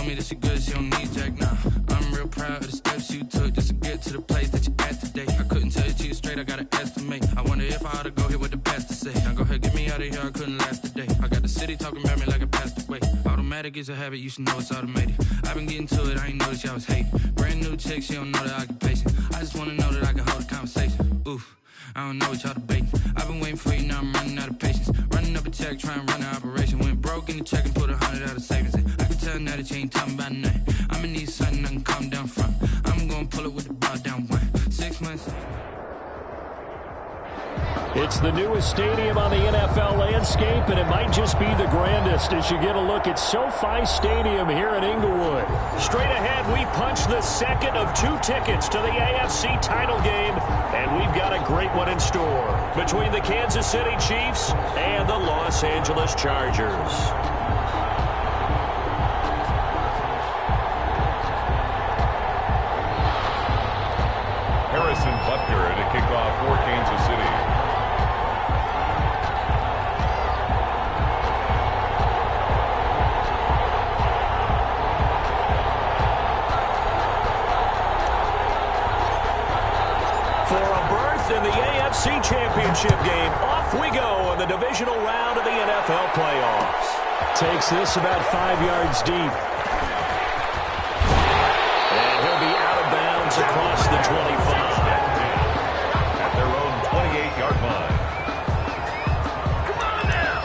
told me that she good, she don't need Jack now. I'm real proud of the steps you took just to get to the place that you at today. I couldn't tell you to you straight, I gotta estimate. I wonder if I ought to go here with the best to say. Now go ahead, get me out of here, I couldn't last today. I got the city talking about me like I passed away. Automatic is a habit, you should know it's automated. I've been getting to it, I ain't noticed y'all was hating. Brand new chick, she don't know the occupation. I just wanna know that I can hold a conversation. Oof, I don't know what y'all debating. I've been waiting for you, now I'm running out of patience. Running up a check, trying to run an operation. Went broke in the check and put 100 out of savings in. I can tell now that you ain't talking about nothing. I'ma need something I can calm down from. I'm gonna pull it with the ball down one. 6 months. It's the newest stadium on the NFL landscape, and it might just be the grandest as you get a look at SoFi Stadium here in Inglewood. Straight ahead, we punch the second of 2 tickets to the AFC title game, and we've got a great one in store between the Kansas City Chiefs and the Los Angeles Chargers. Harrison Butker to kick off for Kansas City. In the AFC Championship game, off we go in the divisional round of the NFL playoffs. Takes this about 5 yards deep. And he'll be out of bounds across the 25. At their own 28-yard line. Come on now!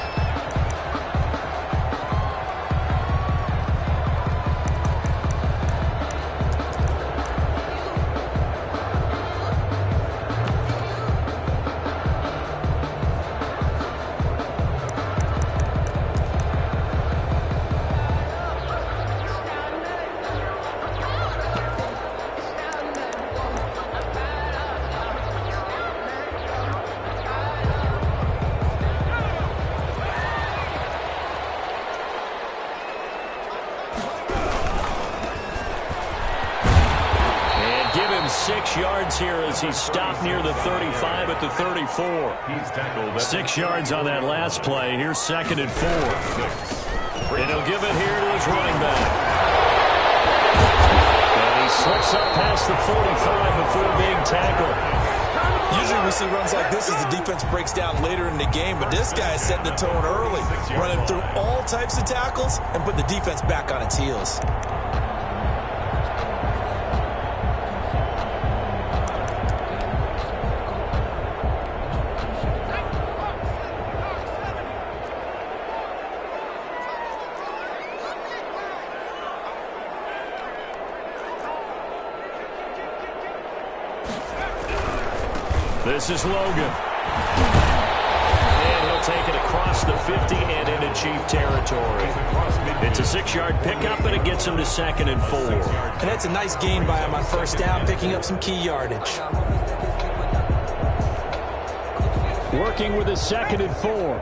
Give him 6 yards here as he stopped near the 35 at the 34. He's tackled 6 yards on that last play. Here's 2nd and 4. And he'll give it here to his running back. And he slips up past the 45 before being tackled. Usually we see runs like this as the defense breaks down later in the game, but this guy is setting the tone early, running through all types of tackles and putting the defense back on its heels. This is Logan. And he'll take it across the 50 and into Chief territory. It's a 6-yard pickup, and it gets him to 2nd and 4. And that's a nice gain by him on first down, picking up some key yardage. Working with his 2nd and 4.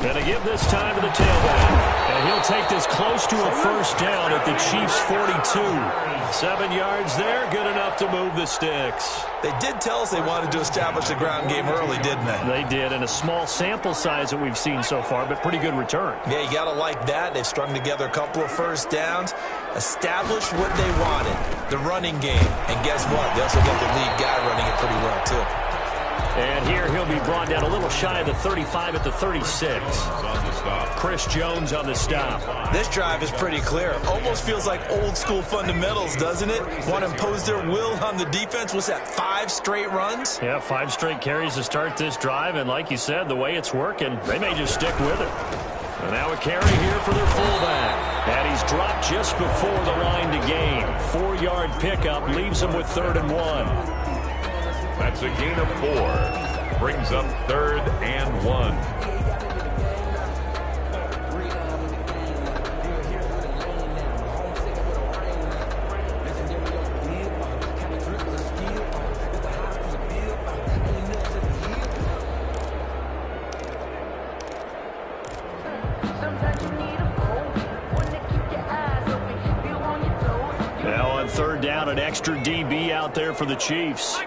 And to give this time to the tailback. And he'll take this close to a first down at the Chiefs' 42. 7 yards there, good enough to move the sticks. They did tell us they wanted to establish the ground game early, didn't they? They did, and a small sample size that we've seen so far, but pretty good return. Yeah, you got to like that. They've strung together a couple of first downs, established what they wanted, the running game. And guess what? They also got the lead guy running it pretty well, too. And here he'll be brought down a little shy of the 35 at the 36. Chris Jones on the stop. This drive is pretty clear. Almost feels like old school fundamentals, doesn't it? Want to impose their will on the defense. Was that 5 straight runs? Yeah, 5 straight carries to start this drive. And like you said, the way it's working, they may just stick with it. And now a carry here for their fullback. And he's dropped just before the line to gain. 4-yard pickup leaves him with 3rd and 1. That's a gain of 4. Brings up 3rd and 1. Sometimes you need a phone, one to keep your eyes open, keep you on your toes. third down, an extra DB out there for the Chiefs.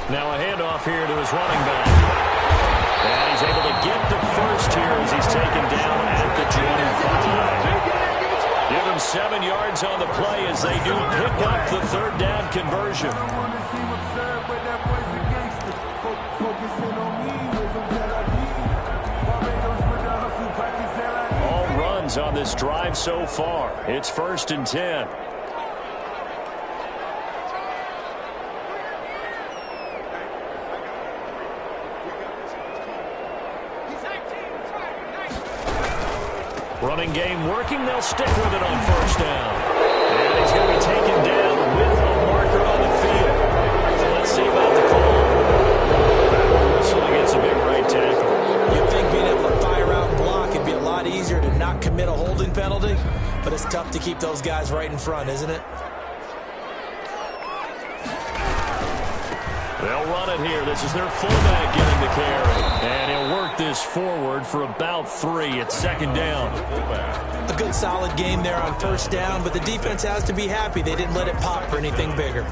Now a handoff here to his running back. And he's able to get the first here as he's taken down at the 25. Give him 7 yards on the play as they do pick up the third down conversion. All runs on this drive so far. It's 1st and 10. Running game working. They'll stick with it on 1st down. And he's going to be taken down with a marker on the field. So let's see about the call. Whistle against a big right tackle. You'd think being able to fire out and block it'd be a lot easier to not commit a holding penalty, but it's tough to keep those guys right in front, isn't it? They'll run it here. This is their fullback getting the carry. And he'll work this forward for about 3. It's 2nd down. A good solid game there on 1st down, but the defense has to be happy they didn't let it pop for anything bigger.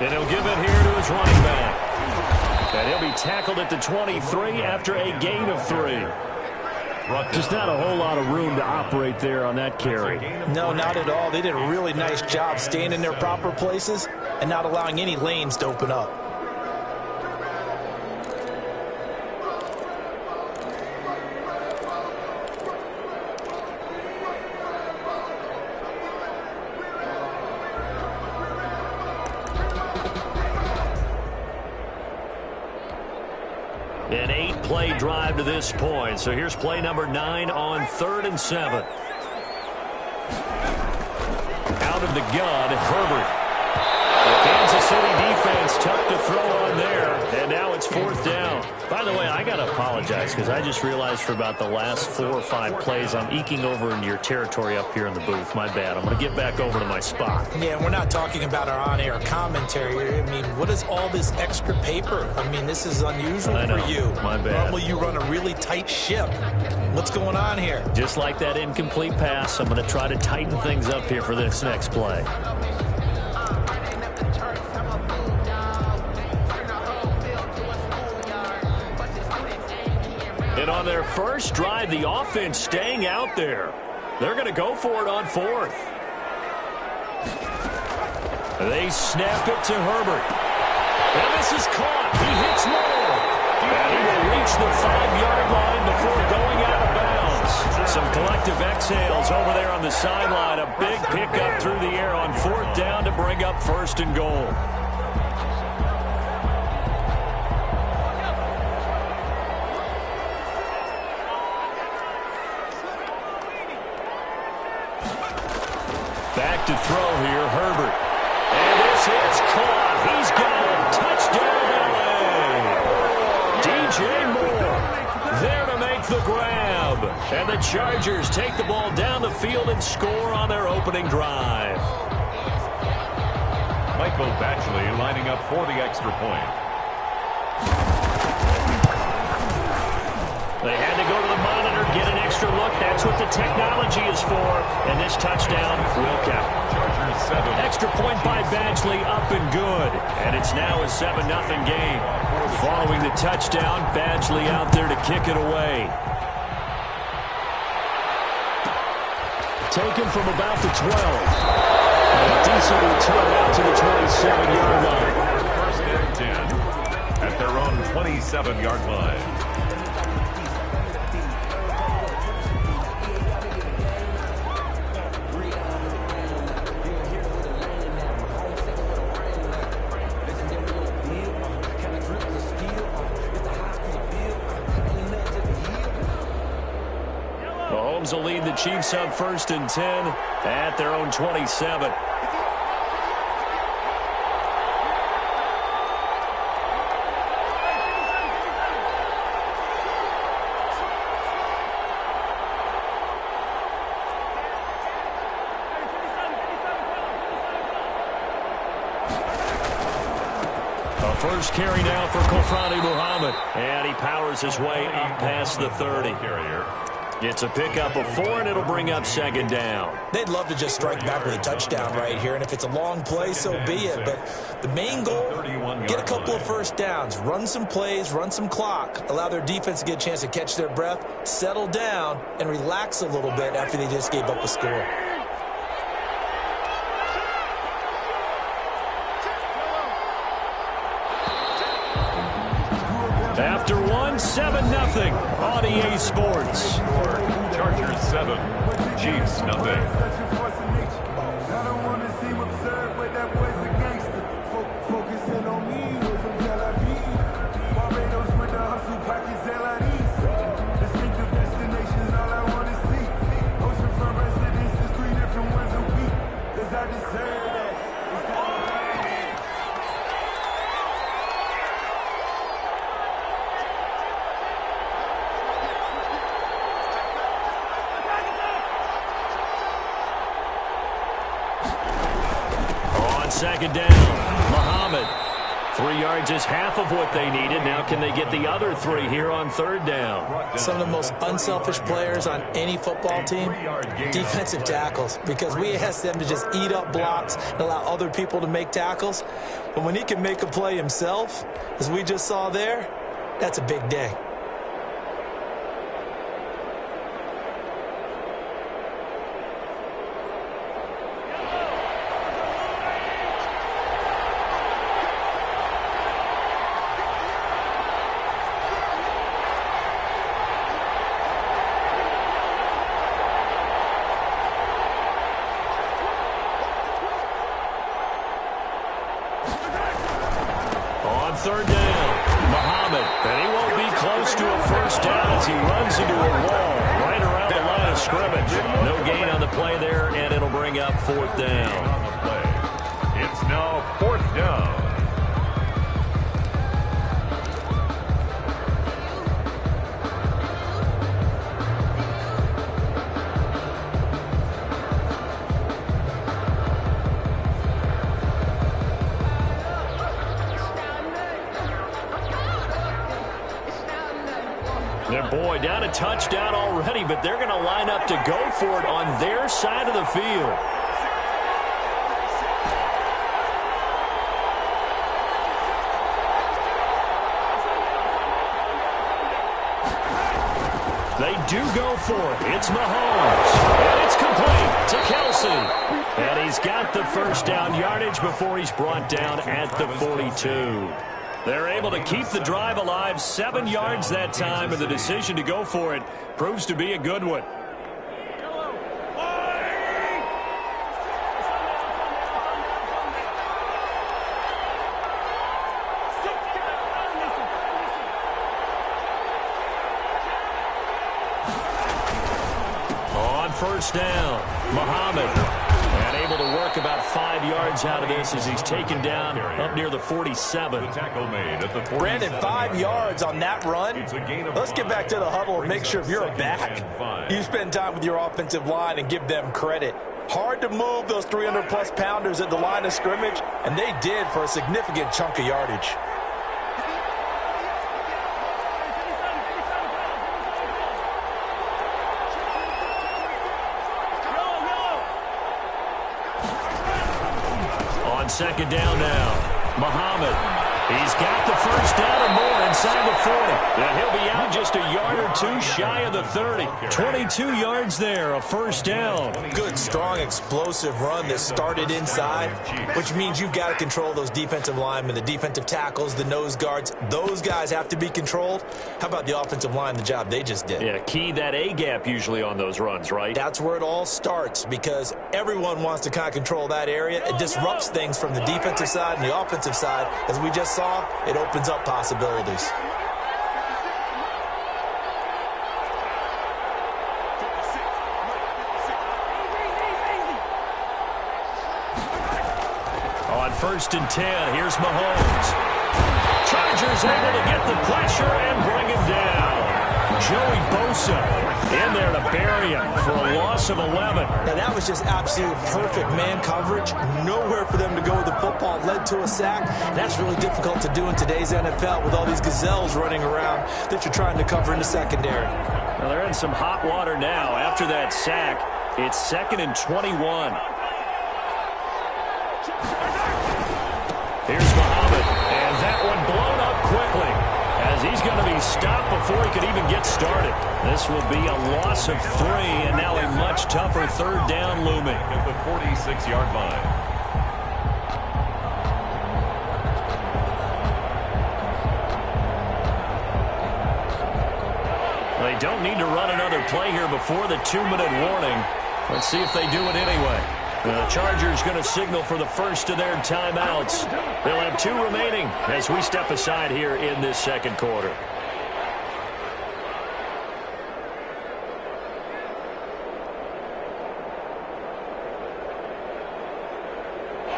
And he'll give it here to his running back. And he'll be tackled at the 23 after a gain of 3. Just not a whole lot of room to operate there on that carry. No, not at all. They did a really nice job staying in their proper places and not allowing any lanes to open up. An 8-play drive to this point. So here's play number 9 on 3rd and 7. Out of the gun, Herbert. The Kansas City defense tough to throw on there. And now it's 4th down. By the way, I got to apologize because I just realized for about the last 4 or 5 plays I'm eking over into your territory up here in the booth. My bad. I'm going to get back over to my spot. Yeah, we're not talking about our on-air commentary. I mean, what is all this extra paper? I mean, this is unusual for you. My bad. Normally you run a really tight ship. What's going on here? Just like that incomplete pass, I'm going to try to tighten things up here for this next play. And on their first drive, the offense staying out there. They're going to go for it on 4th. They snap it to Herbert. And this is caught. He hits more. And he will reach the 5-yard line before going out of bounds. Some collective exhales over there on the sideline. A big pickup through the air on 4th down to bring up 1st and goal. Back to throw here, Herbert. And this is caught. He's got it. Touchdown, LA. DJ Moore there to make the grab. And the Chargers take the ball down the field and score on their opening drive. Michael Batchley lining up for the extra point. They had to go to the monitor, get an extra look. That's what the technology is for. And this touchdown will count. Chargers 7. Extra point by Badgley, up and good. And it's now a 7-0 game. Following the touchdown, Badgley out there to kick it away. Taken from about the 12. And a decent return out to the 27-yard line. 1st and 10 at their own 27-yard line. Mahomes will lead the Chiefs up 1st and 10 at their own 27. A first carry now for Kofrani Muhammad. And he powers his way up past the 30. It's a pickup of 4, and it'll bring up second down. They'd love to just strike back with a touchdown right here, and if it's a long play, so be it. But the main goal, get a couple of first downs, run some plays, run some clock, allow their defense to get a chance to catch their breath, settle down, and relax a little bit after they just gave up a score. After 1, 7-0 on EA Sports. Chargers 7, Chiefs nothing. Second down, Muhammad. 3 yards is half of what they needed. Now can they get the other 3 here on third down? Some of the most unselfish players on any football team, defensive tackles, because we ask them to just eat up blocks and allow other people to make tackles. But when he can make a play himself, as we just saw there, that's a big day. Third down, Muhammad, and he won't be close to a first down as he runs into a wall right around the line of scrimmage. No gain on the play there, and it'll bring up fourth down. It's now fourth down. Boy, down a touchdown already, but they're going to line up to go for it on their side of the field. They do go for it. It's Mahomes. And it's complete to Kelsey. And he's got the first down yardage before he's brought down at the 42. They're able to keep the drive alive, 7 yards that time, and the decision to go for it proves to be a good one. On first down, Muhammad. And able to work about 5 yards out of this as he's taken down up near the 47. Tackle made at the 47. Brandon, 5 yards on that run. Let's get back to the huddle and make sure if you're back, you spend time with your offensive line and give them credit. Hard to move those 300-plus pounders at the line of scrimmage, and they did for a significant chunk of yardage. Second down now. Muhammad. He's got the first down or more inside the 40. And he'll be out just a yard or two shy of the 30. 22 yards there, a first down. Good, strong, explosive run that started inside, which means you've got to control those defensive linemen, the defensive tackles, the nose guards. Those guys have to be controlled. How about the offensive line, the job they just did? Yeah, key that A-gap usually on those runs, right? That's where it all starts because everyone wants to kind of control that area. It disrupts things from the defensive side and the offensive side. As we just saw, it opens up possibilities. On first and 10, here's Mahomes. Chargers able to get the pressure and bring him down. Joey Bosa In there to bury him for a loss of 11. Now, that was just absolute perfect man coverage. Nowhere for them to go with the football. Led to a sack. And that's really difficult to do in today's NFL with all these gazelles running around that you're trying to cover in the secondary. Well, they're in some hot water now. After that sack, it's 2nd and 21. Here's Muhammad. And that one blown up quickly, as he's going to be stopped before he could even get started. This will be a loss of 3, and now a much tougher 3rd down looming. At the 46-yard line. They don't need to run another play here before the 2-minute warning. Let's see if they do it anyway. The Chargers going to signal for the first of their timeouts. They'll have 2 remaining as we step aside here in this 2nd quarter.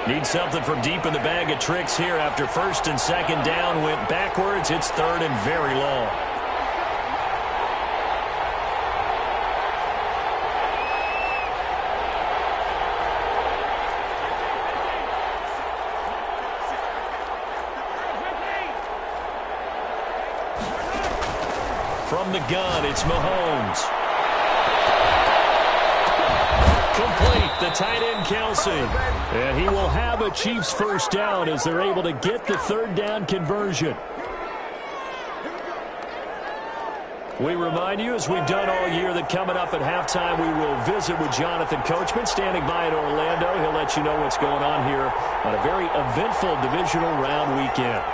Need something from deep in the bag of tricks here after 1st and 2nd down went backwards. It's 3rd and very long. From the gun, it's Mahomes. Complete, the tight end, Kelsey. And he will have a Chiefs first down as they're able to get the 3rd down conversion. We remind you, as we've done all year, that coming up at halftime, we will visit with Jonathan Coachman, standing by in Orlando. He'll let you know what's going on here on a very eventful divisional round weekend.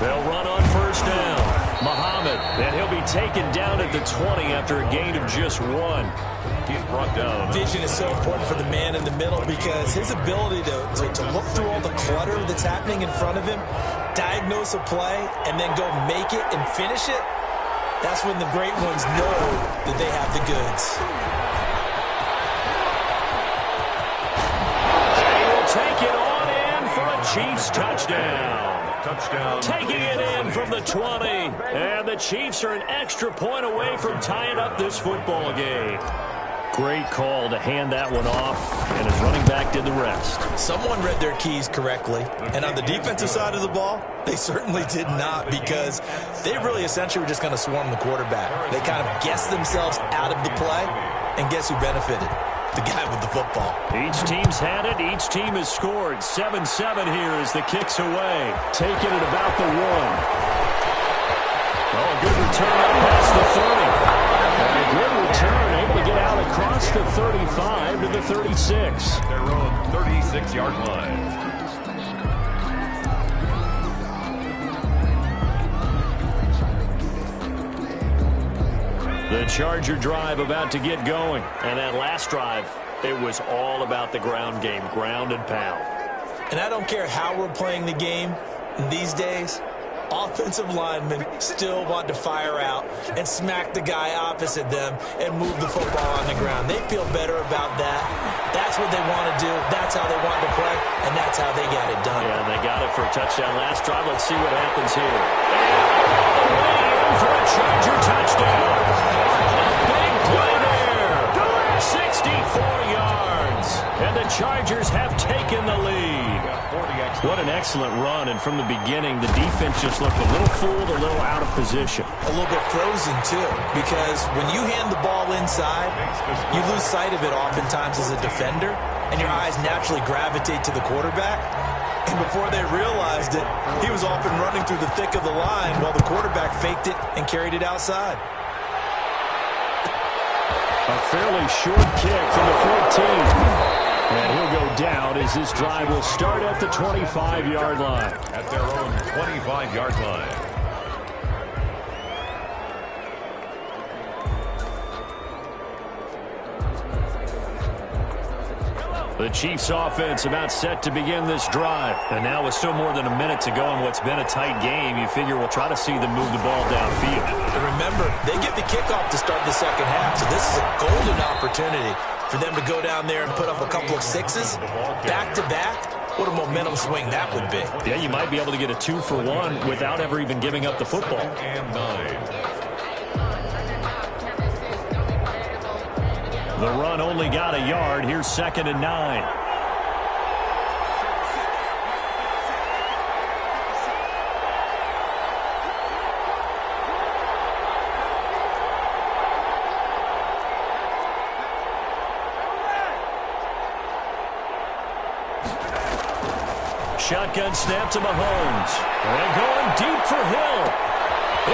They'll run on 1st down. Muhammad, and he'll be taken down at the 20 after a gain of just 1. He's brought down. Vision is so important for the man in the middle because his ability to look through all the clutter that's happening in front of him, diagnose a play, and then go make it and finish it, that's when the great ones know that they have the goods. They will take it on in for a Chiefs touchdown. Touchdown. Taking it in from the 20. And the Chiefs are an extra point away from tying up this football game. Great call to hand that one off, and his running back did the rest. Someone read their keys correctly, and on the defensive side of the ball, they certainly did not, because they really essentially were just going to swarm the quarterback. They kind of guessed themselves out of the play, and guess who benefited? The guy with the football. Each team's had it. Each team has scored. 7-7 here as the kick's away. Taking it about the 1. Oh, a good return up past the 30. And a good return, able to get out across the 35 to the 36. Their own 36-yard line. The Charger drive about to get going. And that last drive, it was all about the ground game, ground and pound. And I don't care how we're playing the game these days, offensive linemen still want to fire out and smack the guy opposite them and move the football on the ground. They feel better about that. That's what they want to do. That's how they want to play, and that's how they got it done. Yeah, and they got it for a touchdown last drive. Let's see what happens here. And all the way in for a Charger touchdown. Big play there. 64 yards. And the Chargers have taken the lead. What an excellent run, and from the beginning, the defense just looked a little fooled, a little out of position. A little bit frozen, too, because when you hand the ball inside, you lose sight of it oftentimes as a defender, and your eyes naturally gravitate to the quarterback. And before they realized it, he was off and running through the thick of the line while the quarterback faked it and carried it outside. A fairly short kick from the 14. And he'll go down as this drive will start at the 25-yard line. At their own 25-yard line. The Chiefs offense about set to begin this drive. And now with still more than a minute to go in what's been a tight game, you figure we'll try to see them move the ball downfield. And remember, they get the kickoff to start the second half, so this is a golden opportunity for them to go down there and put up a couple of sixes back-to-back What a momentum swing that would be. Yeah, you might be able to get a 2-for-1 without ever even giving up the football. And 9. The run only got a yard. Here's 2nd and 9. Shotgun snap to Mahomes. And going deep for Hill.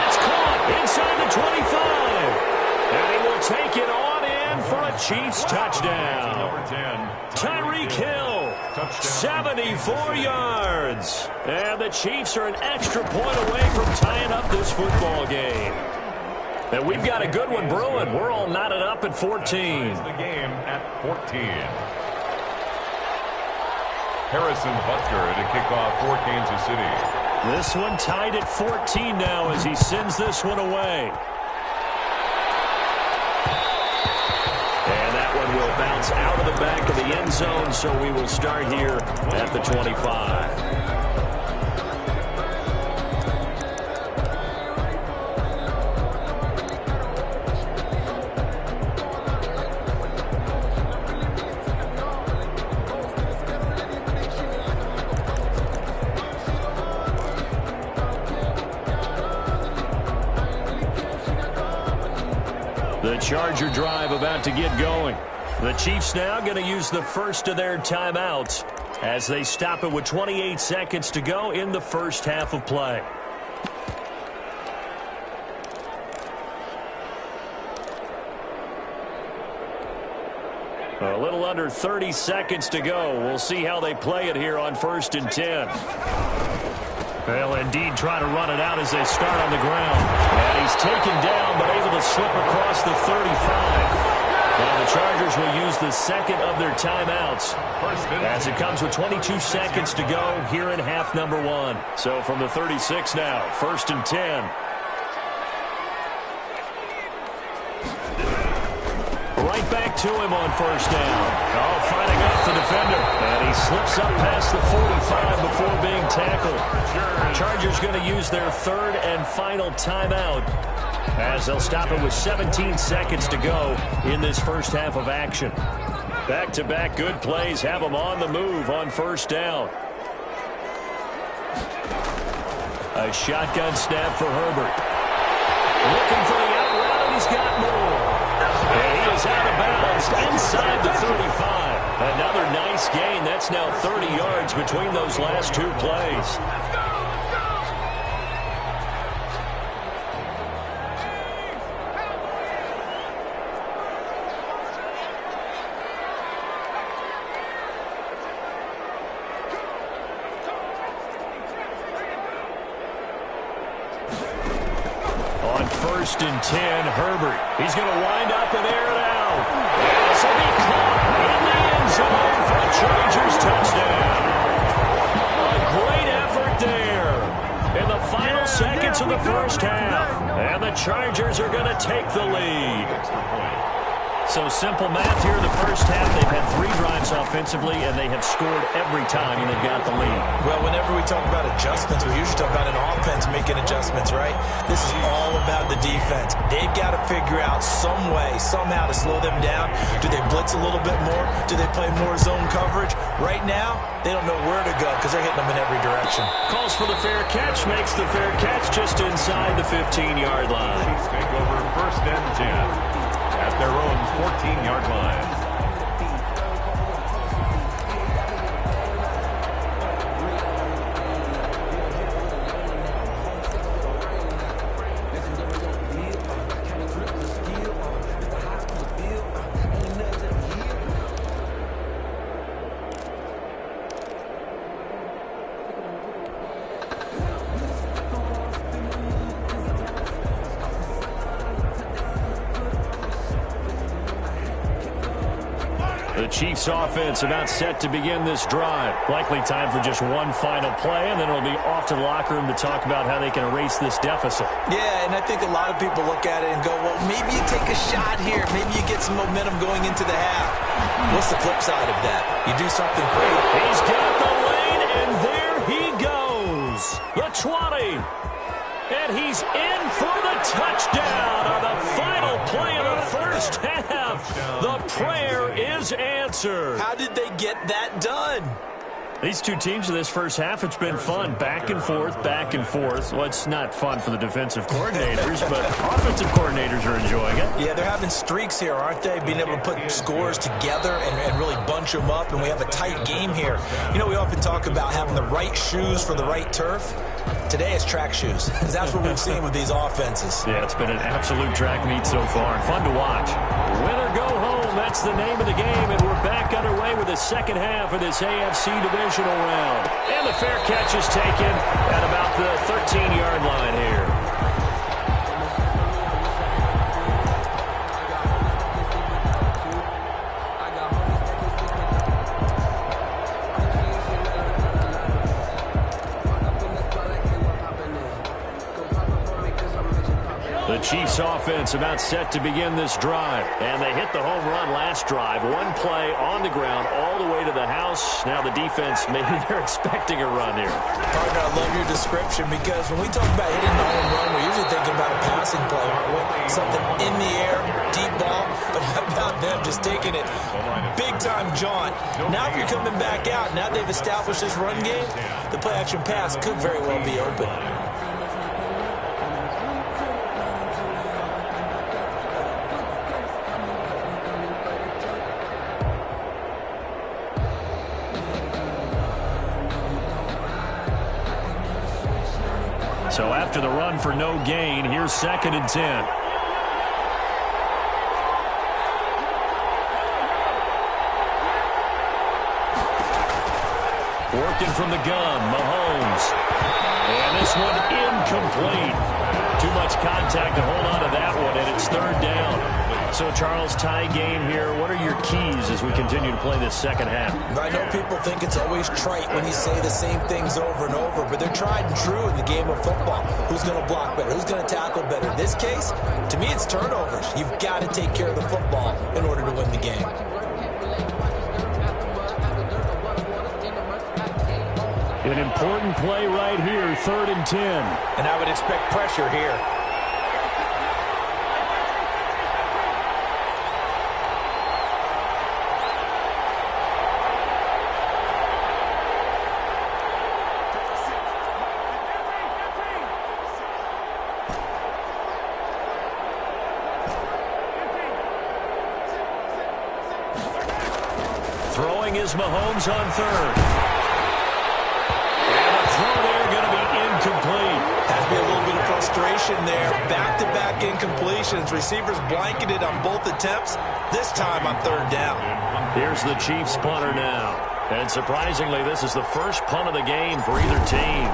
It's caught inside the 25. And he will take it on in for a Chiefs touchdown. Tyreek Hill, 74 yards. And the Chiefs are an extra point away from tying up this football game. And we've got a good one brewing. We're all knotted up at 14. The game at 14. Harrison Butker to kick off for Kansas City. This one tied at 14 now as he sends this one away. And that one will bounce out of the back of the end zone, so we will start here at the 25. The Charger drive about to get going. The Chiefs now going to use the first of their timeouts as they stop it with 28 seconds to go in the first half of play. A little under 30 seconds to go. We'll see how they play it here on 1st and 10. They'll indeed try to run it out as they start on the ground. And he's taken down, but able to slip across the 35. And the Chargers will use the second of their timeouts as it comes with 22 seconds to go here in half number 1. So from the 36 now, 1st and 10. Right back to him on 1st down. Oh, fighting off the defender. And he slips up past the 45 before being tackled. Chargers going to use their 3rd and final timeout as they'll stop it with 17 seconds to go in this first half of action. Back-to-back good plays have them on the move on 1st down. A shotgun snap for Herbert. Looking for the out route, and he's got more. And he is out of bounds inside the 35. Another nice gain. That's now 30 yards between those last 2 plays. On 1st and 10, Herbert. He's going to wind up and air it out. And this will be caught in the end zone for a Chargers touchdown. A great effort there in the final seconds of the first half. And the Chargers are going to take the lead. So simple math here in the first half. They've had 3 drives offensively, and they have scored every time, and they've got the lead. Well, whenever we talk about adjustments, we usually talk about an offense making adjustments, right? This is all about the defense. They've got to figure out some way, somehow to slow them down. Do they blitz a little bit more? Do they play more zone coverage? Right now, they don't know where to go because they're hitting them in every direction. Calls for the fair catch, makes the fair catch just inside the 15-yard line. Chiefs take over 1st and 10 at their own 14-yard line. The Chiefs offense about set to begin this drive. Likely time for just one final play, and then it'll be off to the locker room to talk about how they can erase this deficit. Yeah, and I think a lot of people look at it and go, well, maybe you take a shot here. Maybe you get some momentum going into the half. What's the flip side of that? You do something great. He's got the leg goes the 20. And he's in for the touchdown on the final play of the first half. The prayer is answered. How did they get that done? These two teams in this first half, it's been fun. Back and forth, back and forth. Well, it's not fun for the defensive coordinators, but offensive coordinators are enjoying it. Yeah, they're having streaks here, aren't they? Being able to put scores together and really bunch them up, and we have a tight game here. You know, we often talk about having the right shoes for the right turf. Today it's track shoes. That's what we've seen with these offenses. Yeah, it's been an absolute track meet so far. Fun to watch. Win or go home, that's the name of the game, and we're back underway with the second half of this AFC divisional round. And the fair catch is taken at about the 13-yard line here. The Chiefs offense about set to begin this drive. And they hit the home run last drive. One play on the ground all the way to the house. Now the defense, maybe they're expecting a run here. Partner, I love your description because when we talk about hitting the home run, we're usually thinking about a passing play, aren't we? Something in the air, deep ball. But how about them just taking it big-time jaunt? Now if you're coming back out, now they've established this run game, the play-action pass could very well be open. So after the run for no gain, here's 2nd and 10. Working from the gun, Mahomes. And this one incomplete. Too much contact to hold on to that one, and it's 3rd down. So, Charles, tie game here. What are your keys as we continue to play this second half? I know people think it's always trite when you say the same things over and over, but they're tried and true in the game of football. Who's going to block better? Who's going to tackle better? In this case, to me, it's turnovers. You've got to take care of the football in order to win the game. An important play right here, 3rd and 10. And I would expect pressure here. Throwing is Mahomes on 3rd. Going to be incomplete. Has to be a little bit of frustration there. Back-to-back incompletions. Receivers blanketed on both attempts, this time on 3rd down. Here's the Chiefs punter now. And surprisingly, this is the first punt of the game for either team.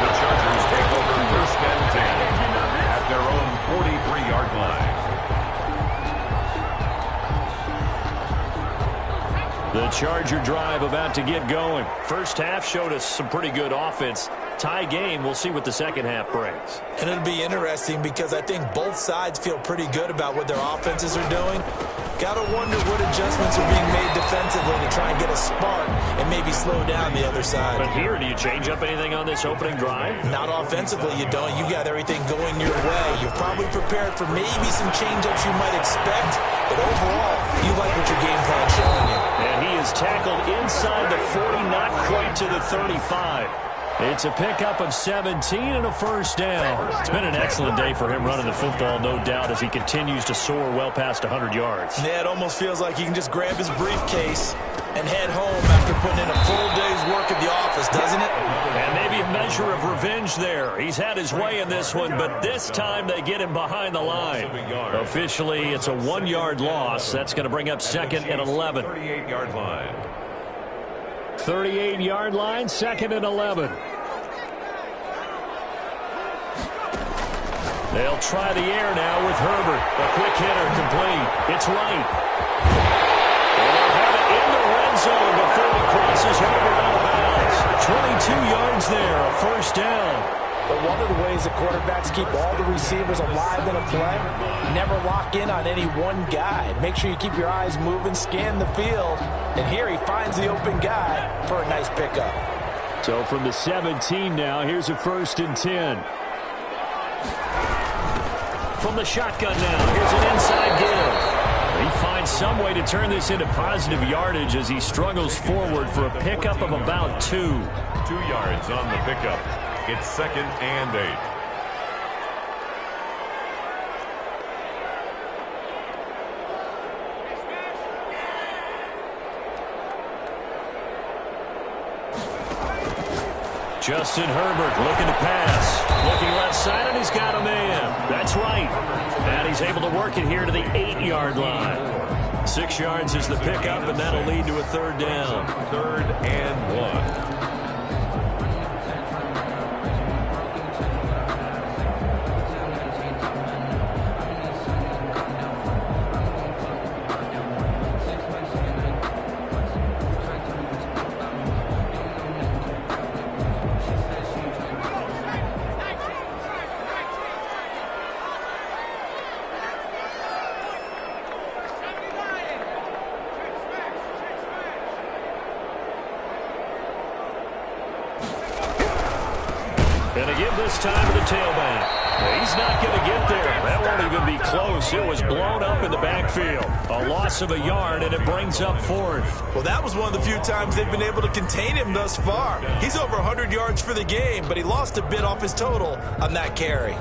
The Chargers take over 1st and 10 at their own 43-yard line. The Charger drive about to get going. First half showed us some pretty good offense. Tie game, we'll see what the second half brings. And it'll be interesting because I think both sides feel pretty good about what their offenses are doing. Got to wonder what adjustments are being made defensively to try and get a spark and maybe slow down the other side. But here, do you change up anything on this opening drive? Not offensively, you don't. You've got everything going your way. You've probably prepared for maybe some change-ups you might expect, but overall, you like what your game plan's showing you. And he is tackled inside the 40, not quite to the 35. It's a pickup of 17 and a first down. It's been an excellent day for him running the football, no doubt, as he continues to soar well past 100 yards. Yeah, it almost feels like he can just grab his briefcase and head home after putting in a full day's work at the office, doesn't it? And maybe a measure of revenge there. He's had his way in this one, but this time they get him behind the line. Officially, it's a 1-yard loss. That's going to bring up 2nd and 11. 38-yard line. 38-yard line, 2nd and 11. They'll try the air now with Herbert. A quick hitter, complete. It's right. And they'll have it in the red zone before he crosses over out of bounds. 22 yards there, a first down. But one of the ways the quarterbacks keep all the receivers alive in a play, never lock in on any one guy. Make sure you keep your eyes moving, scan the field, and here he finds the open guy for a nice pickup. So from the 17 now, here's a 1st and 10. From the shotgun now, here's an inside give. He finds some way to turn this into positive yardage as he struggles forward for a pickup of about 2. 2 yards on the pickup. It's 2nd and 8. Justin Herbert looking to pass. Looking left side, and he's got a man. That's right. And he's able to work it here to the 8-yard line. 6 yards is the pickup, and that'll lead to a 3rd down. 3rd and 1. And a give this time to the tailback. He's not going to get there. That won't even be close. It was blown up in the backfield. A loss of a yard, and it brings up 4th. Well, that was one of the few times they've been able to contain him thus far. He's over 100 yards for the game, but he lost a bit off his total on that carry.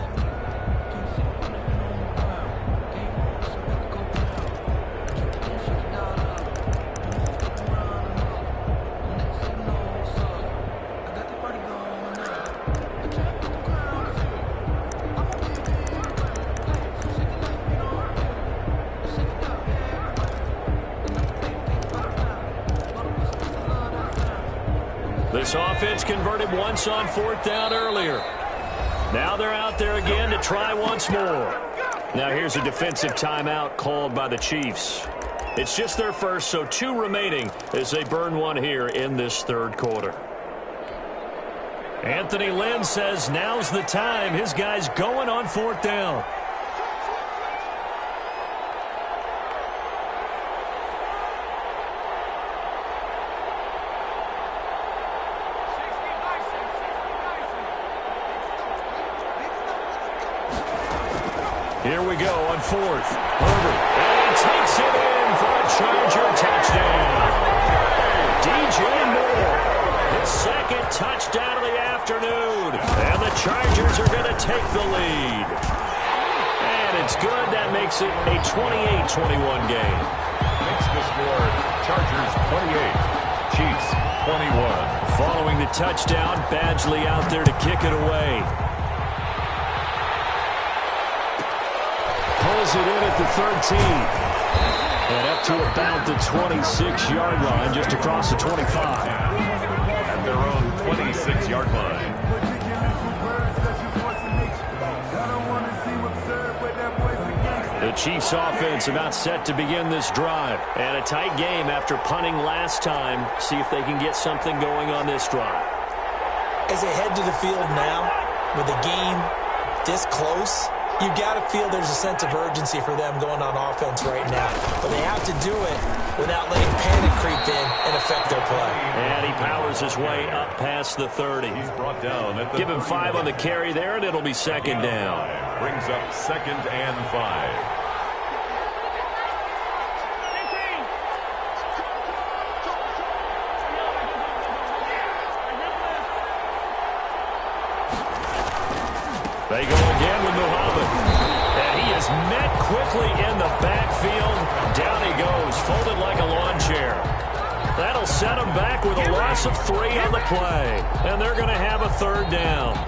This offense converted once on 4th down earlier. Now they're out there again to try once more. Now here's a defensive timeout called by the Chiefs. It's just their first, so 2 remaining as they burn one here in this 3rd quarter. Anthony Lynn says now's the time. His guy's going on 4th down. Here we go on 4th. Herbert, and he takes it in for a Charger touchdown. DJ Moore, his 2nd touchdown of the afternoon. And the Chargers are going to take the lead. And it's good. That makes it a 28-21 game. Makes the score Chargers 28, Chiefs 21. Following the touchdown, Badgley out there to kick it away. Pulls it in at the 13. And up to about the 26-yard line, just across the 25. At their own 26-yard line. The Chiefs offense about set to begin this drive. And a tight game after punting last time. See if they can get something going on this drive. As they head to the field now, with the game this close, you got to feel there's a sense of urgency for them going on offense right now. But they have to do it without letting panic creep in and affect their play. And he powers his way up past the 30. He's brought down at the Give him 5 on the carry there, and it'll be 2nd down. Brings up 2nd and 5. They go again with Muhammad. And he is met quickly in the backfield. Down he goes, folded like a lawn chair. That'll set him back with a loss of 3 on the play. And they're going to have a 3rd down.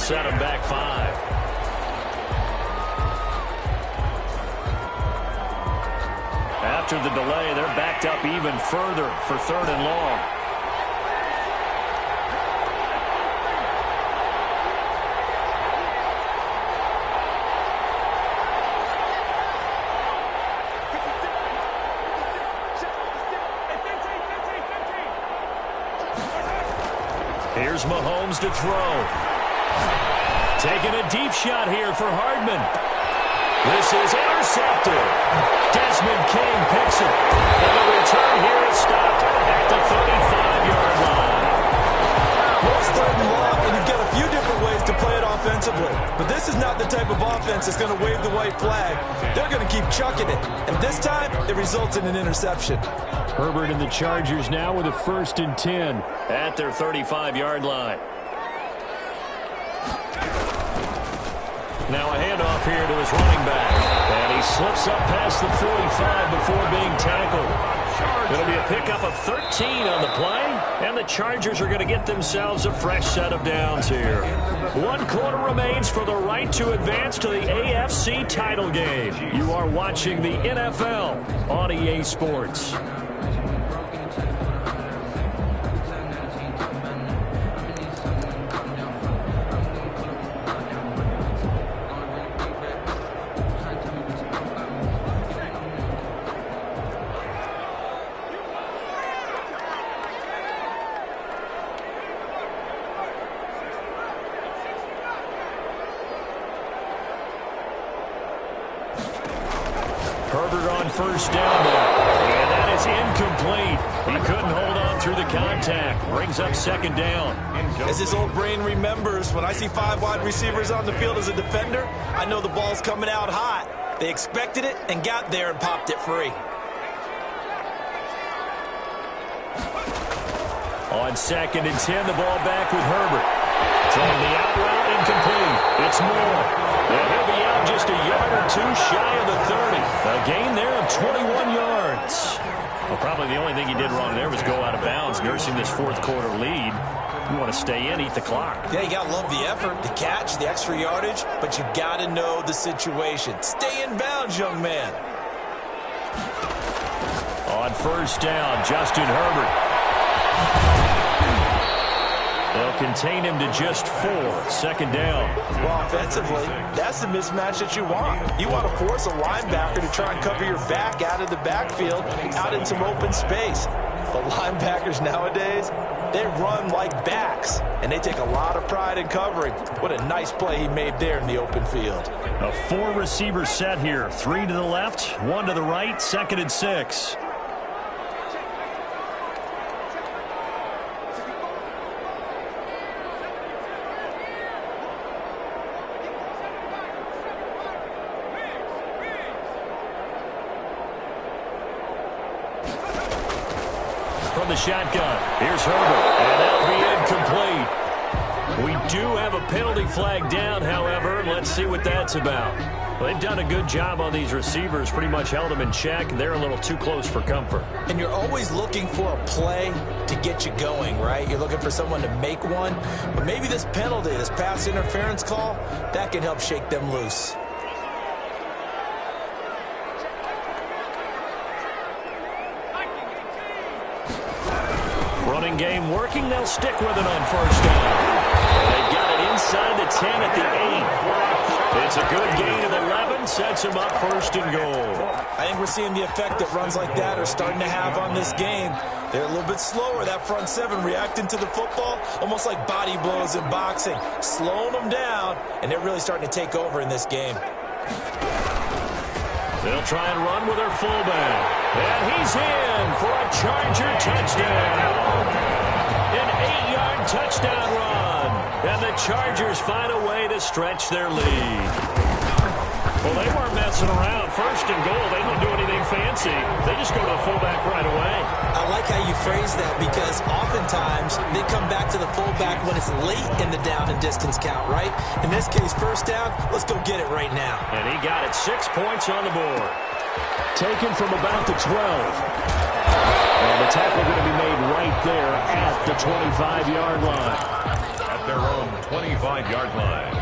set them back 5. After the delay, they're backed up even further for 3rd and long. Here's Mahomes to throw. Taking a deep shot here for Hardman. This is intercepted. Desmond King picks it. And the return here is stopped at the 35-yard line. Most 3rd and long, and you've got a few different ways to play it offensively. But this is not the type of offense that's going to wave the white flag. They're going to keep chucking it. And this time, it results in an interception. Herbert and the Chargers now with a 1st and 10 at their 35-yard line. Now a handoff here to his running back. And he slips up past the 45 before being tackled. It'll be a pickup of 13 on the play. And the Chargers are going to get themselves a fresh set of downs here. 1 quarter remains for the right to advance to the AFC title game. You are watching the NFL on EA Sports. Herbert on 1st down there. And that is incomplete. He couldn't hold on through the contact. Brings up 2nd down. As his old brain remembers, when I see 5 wide receivers on the field as a defender, I know the ball's coming out hot. They expected it and got there and popped it free. On 2nd and 10, the ball back with Herbert. Throwing the out route incomplete. It's Moore. And he'll be out just a yard or 2 shy of the 30. A gain there of 21 yards. Well, probably the only thing he did wrong there was go out of bounds, nursing this 4th quarter lead. You want to stay in, eat the clock. Yeah, you got to love the effort, the catch, the extra yardage, but you got to know the situation. Stay in bounds, young man. On 1st down, Justin Herbert. They'll contain him to just 4. 2nd down. Well, offensively, that's the mismatch that you want. You want to force a linebacker to try and cover your back out of the backfield, out in some open space. But linebackers nowadays, they run like backs, and they take a lot of pride in covering. What a nice play he made there in the open field. A 4-receiver set here. 3 to the left, 1 to the right, 2nd and 6. From the shotgun, here's Herbert, and that'll be incomplete. We do have a penalty flag down, however. Let's see what that's about. Well, they've done a good job on these receivers, pretty much held them in check. They're a little too close for comfort. And you're always looking for a play to get you going, right? You're looking for someone to make one. But maybe this penalty, this pass interference call, that can help shake them loose. Running game working. They'll stick with it on 1st down. They've got it inside the 10 at the 8. It's a good gain of 11. Sets them up 1st and goal. I think we're seeing the effect that runs like that are starting to have on this game. They're a little bit slower, that front 7, reacting to the football, almost like body blows in boxing, slowing them down, and they're really starting to take over in this game. They'll try and run with their fullback. And he's in for a Charger touchdown. An 8-yard touchdown run. And the Chargers find a way to stretch their lead. Well, they weren't messing around. 1st and goal, they didn't do anything fancy. They just go to the fullback right away. I like how you phrase that because oftentimes they come back to the fullback when it's late in the down and distance count, right? In this case, 1st down, let's go get it right now. And he got it 6 points on the board. Taken from about the 12. And the tackle going to be made right there at the 25-yard line. At at their own 25-yard line.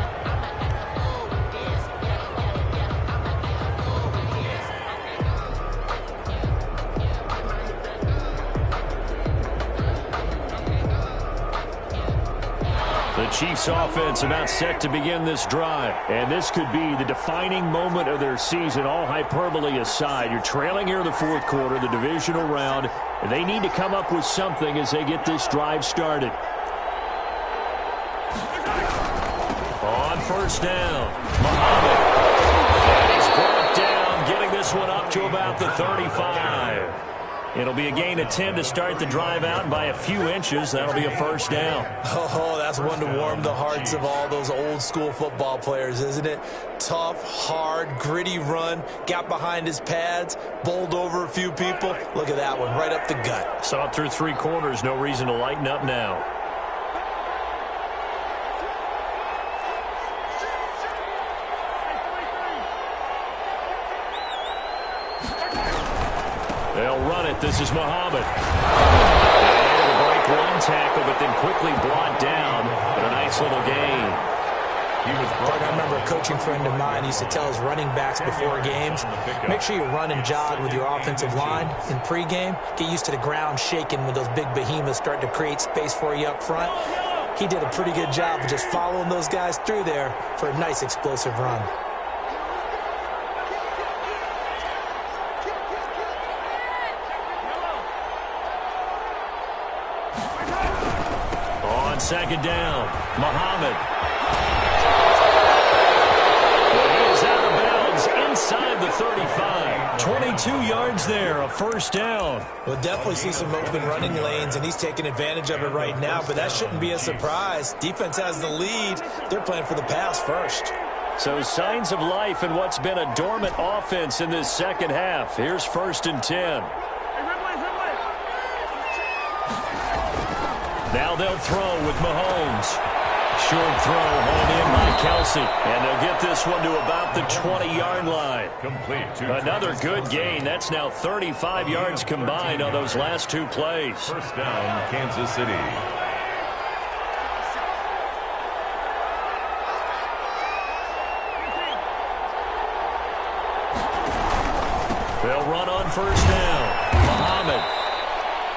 The Chiefs offense about set to begin this drive. And this could be the defining moment of their season, all hyperbole aside. You're trailing here in the fourth quarter, the divisional round. And they need to come up with something as they get this drive started. On first down, Muhammad. And he's brought down, getting this one up to about the 35. It'll be a gain of 10 to start the drive out, and by a few inches, that'll be a first down. Oh, that's one to warm the hearts of all those old-school football players, isn't it? Tough, hard, gritty run, got behind his pads, bowled over a few people. Look at that one, right up the gut. Saw it through three quarters, no reason to lighten up now. They'll run it. This is Muhammad. Able to break one tackle, but then quickly brought down. But a nice little gain. I remember a coaching friend of mine used to tell his running backs before games, make sure you run and jog with your offensive line in pregame. Get used to the ground shaking when those big behemoths start to create space for you up front. He did a pretty good job of just following those guys through there for a nice explosive run. Second down, Muhammad. He is out of bounds inside the 35. 22 yards there, a first down. We'll definitely see some open running lanes, and he's taking advantage of it right now, but that shouldn't be a surprise. Defense has the lead. They're playing for the pass first. So signs of life in what's been a dormant offense in this second half. Here's first and 10. Now they'll throw with Mahomes. Short throw, hauled in by Kelsey. And they'll get this one to about the 20-yard line. Another good gain. That's now 35 yards combined on those last two plays. First down, Kansas City. They'll run on first down. Muhammad.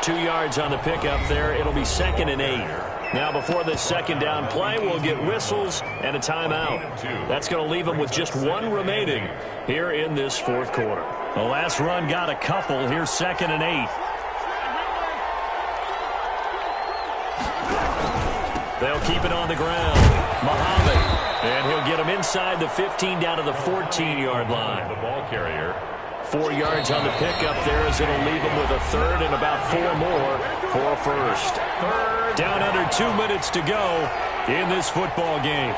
2 yards on the pickup there. It'll be 2nd and 8. Now before this second down play, we'll get whistles and a timeout. That's going to leave them with just one remaining here in this fourth quarter. The last run got a couple. Here's 2nd and 8. They'll keep it on the ground. Muhammad. And he'll get him inside the 15 down to the 14-yard line. The ball carrier. 4 yards on the pickup there as it'll leave them with a third and about 4 more for a first. Down under 2 minutes to go in this football game.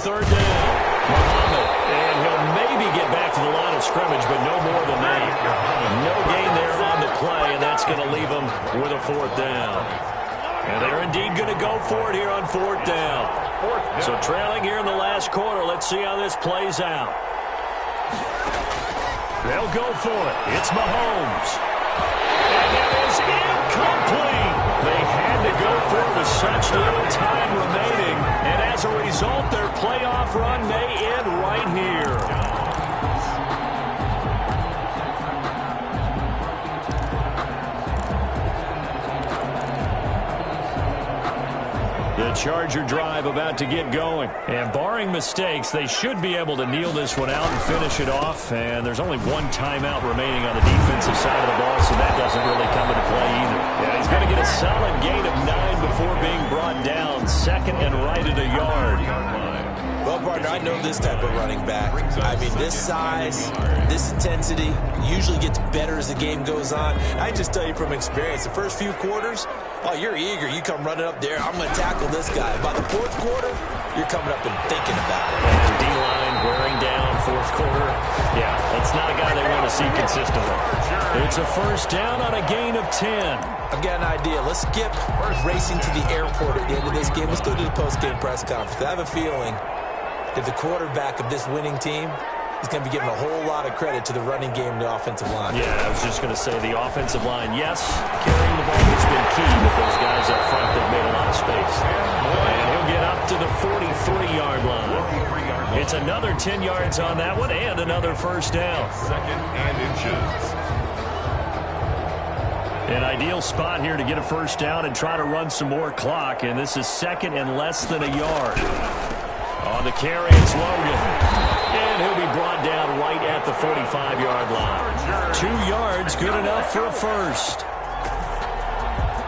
Third down, Muhammad, and he'll maybe get back to the line of scrimmage, but no more than that. No gain there on the play, and that's going to leave them with a fourth down. And they're indeed going to go for it here on fourth down. So trailing here in the last quarter, let's see how this plays out. They'll go for it. It's Mahomes. And it is incomplete. They had to go for it with such little time remaining. And as a result, their playoff run may end right here. The Charger drive about to get going. And barring mistakes, they should be able to kneel this one out and finish it off. And there's only one timeout remaining on the defensive side of the ball, so that doesn't really come into play either. Yeah, he's going to get a solid gain of 9 before being brought down. 2nd and right at a yard. Well, partner, I know this type of running back. I mean, this size, this intensity usually gets better as the game goes on. I just tell you from experience, the first few quarters, oh, you're eager. You come running up there, I'm going to tackle this guy. By the fourth quarter, you're coming up and thinking about it. The D-line wearing down fourth quarter. Yeah, that's not a guy they want to see consistently. It's a first down on a gain of 10. I've got an idea. Let's skip racing to the airport at the end of this game. Let's go to the post-game press conference. I have a feeling that the quarterback of this winning team is going to be giving a whole lot of credit to the running game and the offensive line. Yeah, I was just going to say the offensive line, yes, carrying the ball has been key, but those guys up front have made a lot of space. And he'll get up to the 43-yard line. It's another 10 yards on that one and another first down. Second and inches. An ideal spot here to get a first down and try to run some more clock, and this is second and less than a yard. On the carry, it's Logan. And he'll be brought down right at the 45-yard line. 2 yards, good enough for a first.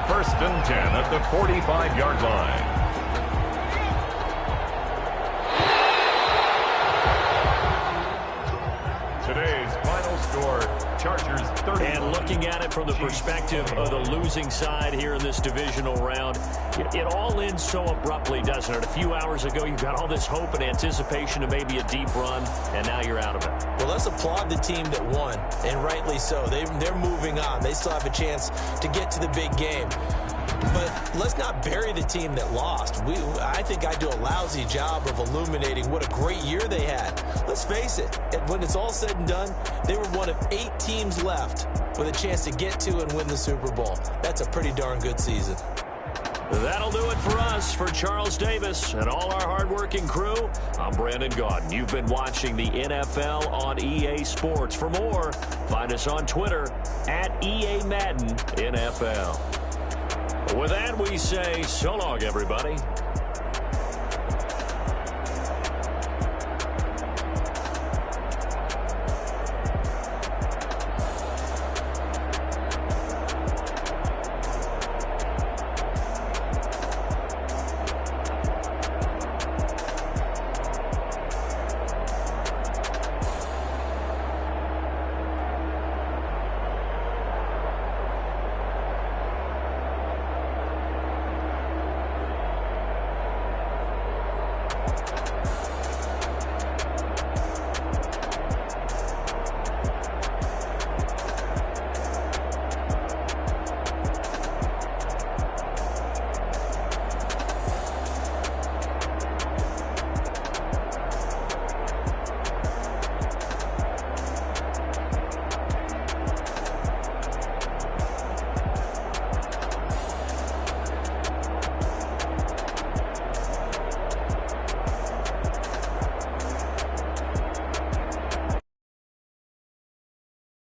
First and 10 at the 45-yard line. Today's final score, Chargers 30. And looking at it from the perspective of the losing side here in this divisional round, it all ends so abruptly, doesn't it? A few hours ago, you got all this hope and anticipation of maybe a deep run, and now you're out of it. Well, let's applaud the team that won, and rightly so. They're moving on. They still have a chance to get to the big game. But let's not bury the team that lost. I think I do a lousy job of illuminating what a great year they had. Let's face it, when it's all said and done, they were one of 8 teams left with a chance to get to and win the Super Bowl. That's a pretty darn good season. That'll do it for us. For Charles Davis and all our hardworking crew, I'm Brandon Gaudin. You've been watching the NFL on EA Sports. For more, find us on Twitter at EA Madden NFL. With that, we say so long, everybody.